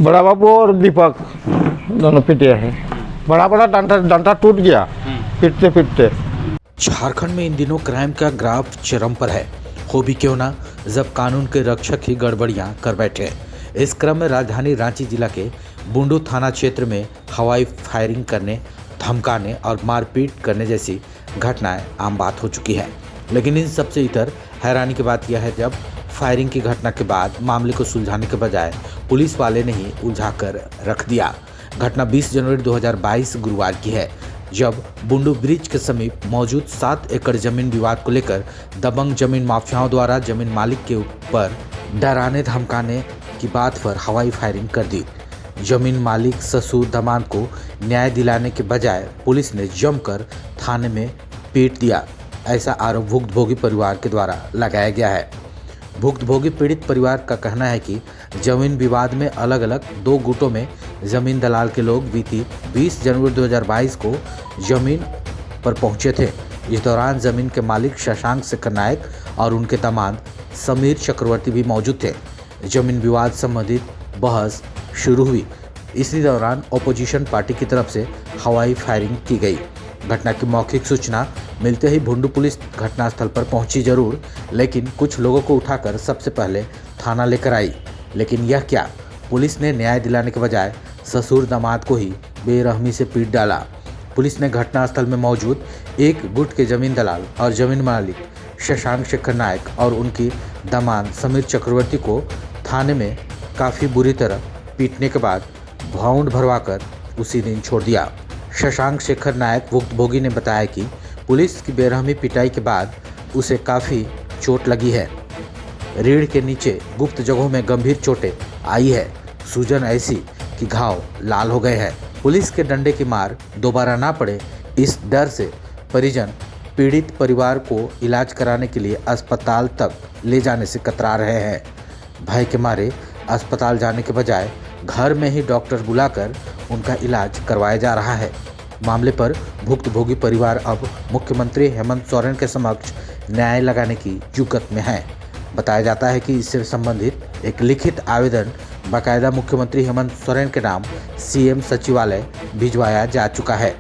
बड़ा बाबू और दीपक दोनों पिटे हैं। बड़ा बड़ा डंडा टूट गया पिटते पिटते। झारखंड में इन दिनों क्राइम का ग्राफ चरम पर है। हो भी क्यों ना, जब कानून के रक्षक ही गड़बड़ियां कर बैठे। इस क्रम में राजधानी रांची जिला के बुंडू थाना क्षेत्र में हवाई फायरिंग करने, धमकाने और मारपीट करने जैसी घटनाएं आम बात हो चुकी है। लेकिन इन सबसे इतर हैरानी की बात यह है, जब फायरिंग की घटना के बाद मामले को सुलझाने के बजाय पुलिस वाले ने ही उलझाकर रख दिया। घटना 20 जनवरी 2022 गुरुवार की है, जब बुंडू ब्रिज के समीप मौजूद 7 एकड़ जमीन विवाद को लेकर दबंग जमीन माफियाओं द्वारा जमीन मालिक के ऊपर डराने धमकाने की बात पर हवाई फायरिंग कर दी। जमीन मालिक ससुर दामाद को न्याय दिलाने के बजाय पुलिस ने जमकर थाने में पीट दिया। ऐसा आरोप भुक्तभोगी परिवार के द्वारा लगाया गया है। भुक्तभोगी पीड़ित परिवार का कहना है कि जमीन विवाद में अलग अलग 2 गुटों में जमीन दलाल के लोग बीती 20 जनवरी 2022 को जमीन पर पहुंचे थे। इस दौरान जमीन के मालिक शशांक शेखर नायक और उनके दामाद समीर चक्रवर्ती भी मौजूद थे। जमीन विवाद संबंधित बहस शुरू हुई। इसी दौरान अपोजिशन पार्टी की तरफ से हवाई फायरिंग की गई। घटना की मौखिक सूचना मिलते ही बुंडू पुलिस घटनास्थल पर पहुंची जरूर, लेकिन कुछ लोगों को उठाकर सबसे पहले थाना लेकर आई। लेकिन यह क्या, पुलिस ने न्याय दिलाने के बजाय ससुर दामाद को ही बेरहमी से पीट डाला। पुलिस ने घटनास्थल में मौजूद एक गुट के जमीन दलाल और जमीन मालिक शशांक शेखर नायक और उनकी दामाद समीर चक्रवर्ती को थाने में काफ़ी बुरी तरह पीटने के बाद भाउंड भरवाकर उसी दिन छोड़ दिया। शशांक शेखर नायक भुक्तभोगी ने बताया कि पुलिस की बेरहमी पिटाई के बाद उसे काफ़ी चोट लगी है। रीढ़ के नीचे गुप्त जगहों में गंभीर चोटें आई है। सूजन ऐसी कि घाव लाल हो गए हैं। पुलिस के डंडे की मार दोबारा ना पड़े, इस डर से परिजन पीड़ित परिवार को इलाज कराने के लिए अस्पताल तक ले जाने से कतरा रहे हैं। भय के मारे अस्पताल जाने के बजाय घर में ही डॉक्टर बुलाकर उनका इलाज करवाया जा रहा है। मामले पर भुक्तभोगी परिवार अब मुख्यमंत्री हेमंत सोरेन के समक्ष न्याय लगाने की जुगत में है। बताया जाता है कि इससे संबंधित एक लिखित आवेदन बाकायदा मुख्यमंत्री हेमंत सोरेन के नाम सीएम सचिवालय भिजवाया जा चुका है।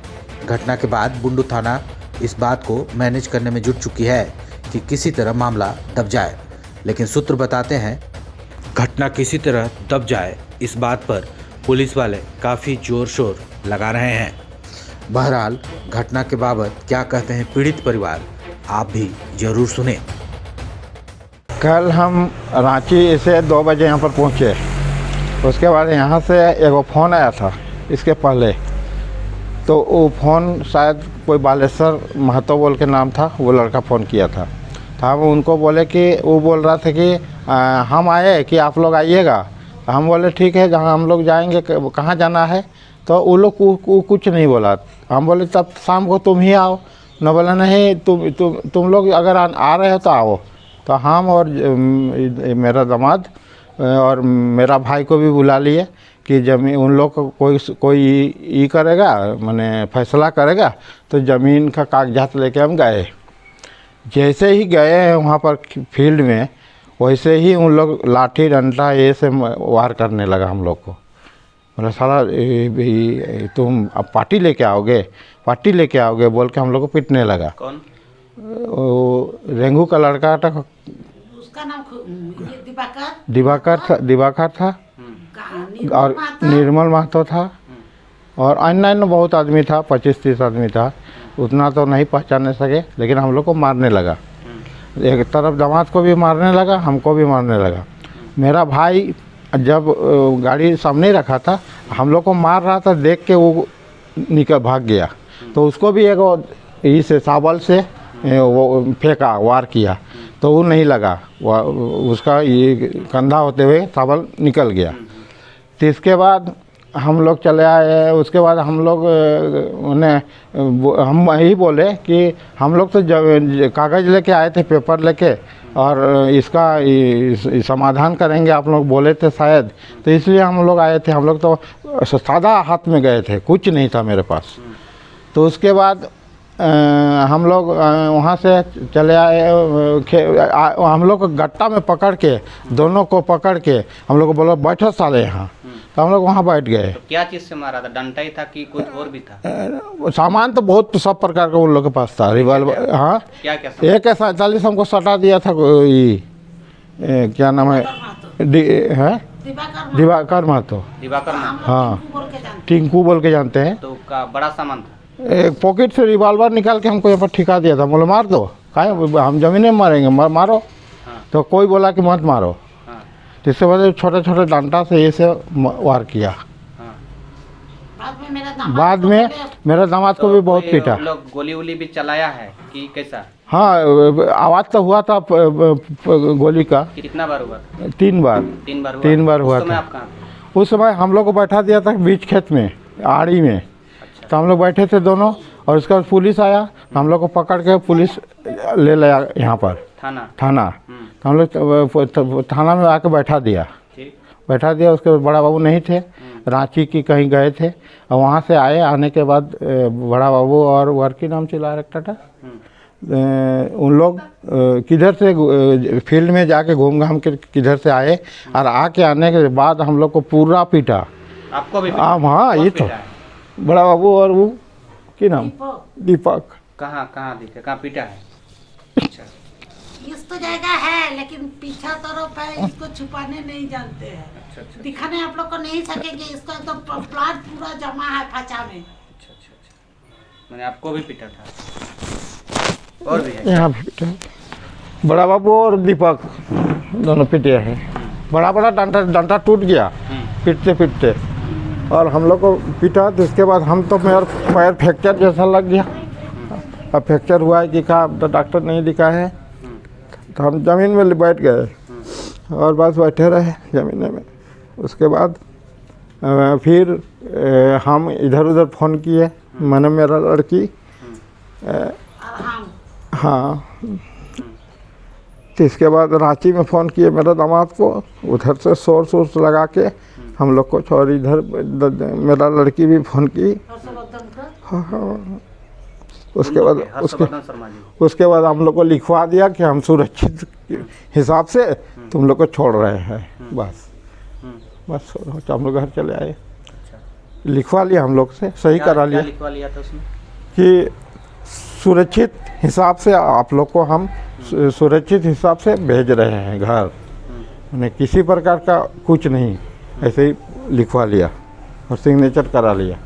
घटना के बाद बुंडू थाना इस बात को मैनेज करने में जुट चुकी है कि किसी तरह मामला दब जाए, लेकिन सूत्र बताते हैं घटना किसी तरह दब जाए, इस बात पर पुलिस वाले काफ़ी जोर शोर लगा रहे हैं। बहरहाल घटना के बाबत क्या कहते हैं पीड़ित परिवार, आप भी जरूर सुने। कल हम रांची से 2 बजे यहाँ पर पहुँचे। उसके बाद यहाँ से एक फ़ोन आया था इसके पहले, तो वो फ़ोन शायद कोई बालेश्वर महतो बोल के नाम था, वो लड़का फ़ोन किया था। तो हम उनको बोले कि वो बोल रहा था कि हम आए कि आप लोग आइएगा। हम बोले ठीक है, जहाँ हम लोग जाएंगे कहाँ जाना है, तो वो लोग कुछ नहीं बोला। हम बोले तब शाम को तुम ही आओ। न बोला नहीं, तुम लोग अगर आ रहे हो तो आओ। तो हम और मेरा दामाद और मेरा भाई को भी बुला लिए कि ज़मीन उन लोग को कोई करेगा, माने फैसला करेगा। तो ज़मीन का कागजात लेके हम गए। जैसे ही गए वहाँ पर फील्ड में, वैसे ही उन लोग लाठी डंडा ये से वार करने लगा हम लोग को। मतलब साला तुम अब पार्टी लेके आओगे बोल के हम लोग को पीटने लगा। कौन? वो रेंगू का लड़का था, उसका नाम दिवाकर था और निर्मल महतो था और अन्य बहुत आदमी था, 25-30 आदमी था। उतना तो नहीं पहचाने सके, लेकिन हम लोग को मारने लगा। एक तरफ दामाद को भी मारने लगा, हमको भी मारने लगा। मेरा भाई जब गाड़ी सामने रखा था, हम लोग को मार रहा था, देख के वो निकल भाग गया। तो उसको भी एक इस साबल से वो फेंका, वार किया, तो वो नहीं लगा। उसका ये कंधा होते हुए साबल निकल गया। तो इसके बाद हम लोग चले आए। उसके बाद हम लोग हम यही बोले कि हम लोग तो कागज़ लेके आए थे, पेपर लेके, और इसका समाधान करेंगे आप लोग बोले थे शायद, तो इसलिए हम लोग आए थे। हम लोग तो सादा हाथ में गए थे, कुछ नहीं था मेरे पास। तो उसके बाद हम लोग वहाँ से चले आए, हम लोग को गट्टा में पकड़ के, दोनों को पकड़ के हम लोग को बोला बैठो साले यहाँ, तो हम लोग वहाँ बैठ गए। तो क्या चीज से मारा था? डंडा ही था कि कुछ और भी था? सामान तो बहुत सब प्रकार का उन लोग के पास था, रिवॉल्वर, हाँ क्या क्या सामान? AK-47 हमको सटा दिया था, क्या नाम है, दिवाकर महतो, दिवाकर में? हाँ टिंकू बोल के जानते हैं। तो का बड़ा सामान था? एक पॉकेट से रिवॉल्वर निकाल के हमको यहाँ पर ठिका दिया था, बोले मार दो, काहे हम जमीन में मारेंगे, मारो। हाँ। तो कोई बोला कि मत मारो, हाँ। जिससे वजह छोटे छोटे डंडा से ये से वार किया। हाँ। बाद में मेरा दामाद को भी बहुत कोई पीटा। उन लोग गोली वोली भी चलाया है कि कैसा? हाँ आवाज़ तो हुआ था गोली का, कितना बार हुआ? 3 बार। 3 बार हुआ? 3 बार हुआ उस समय था। आप कहाँ थे? उस समय हम लोग को बैठा दिया था बीच खेत में, आड़ी में। अच्छा। तो हम लोग बैठे थे दोनों, और उसके बाद पुलिस आया, हम लोग को पकड़ के पुलिस ले लाया यहाँ पर थाना? तो हम लोग थाना में आके बैठा दिया। ठीक। बैठा दिया, उसके बाद बड़ा बाबू नहीं थे, रांची की कहीं गए थे, और वहाँ से आए, आने के बाद बड़ा बाबू और वर्की नाम चिल्ला रखा था, उन लोग किधर से फील्ड में जाके घूम घाम के किधर से आए, और आके आने के बाद हम लोग को पूरा पीटा। आपको भी? हाँ ये तो पीटा है? बड़ा बाबू और वो की नाम, दीपक। कहाँ कहाँ दिखे, कहाँ पीटा है? अच्छा। इस तो जगह है, लेकिन पीछा तरफ है, इसको छुपाने नहीं जानते हैं। अच्छा अच्छा दिखाने आप लोग को नहीं सकेंगे, इसका तो प्लाट पूरा जमा है फचा में। अच्छा अच्छा अच्छा। मैंने आपको भी पीटा था? और भी है? यहाँ भी पीटा, बड़ा बाबू और दीपक दोनों पीटे हैं। बड़ा बड़ा डंडा टूट गया पीटते पीटते, और हम लोग को पीटा। तो इसके बाद हम तो मेरा पैर फ्रैक्चर जैसा लग गया। अब फ्रैक्चर हुआ है कि कहा, तो डॉक्टर नहीं दिखा है, तो हम ज़मीन में बैठ गए और बस बैठे रहे ज़मीन में। उसके बाद फिर हम इधर उधर फ़ोन किए, मैंने मेरा लड़की, हाँ, तो इसके बाद रांची में फ़ोन किए मेरे दामाद को, उधर से सोर्स लगा के हम लोग को, और इधर मेरा लड़की भी फ़ोन की। हाँ। उसके बाद हम लोग को लिखवा दिया कि हम सुरक्षित हिसाब से तुम लोग को छोड़ रहे हैं, बस हम लोग घर चले आए। लिखवा लिया हम लोग से, सही करा लिया। लिखवा लिया था उसमें? कि सुरक्षित हिसाब से आप लोग को हम सुरक्षित हिसाब से भेज रहे हैं घर, उन्हें किसी प्रकार का कुछ नहीं, ऐसे ही लिखवा लिया और सिग्नेचर करा लिया।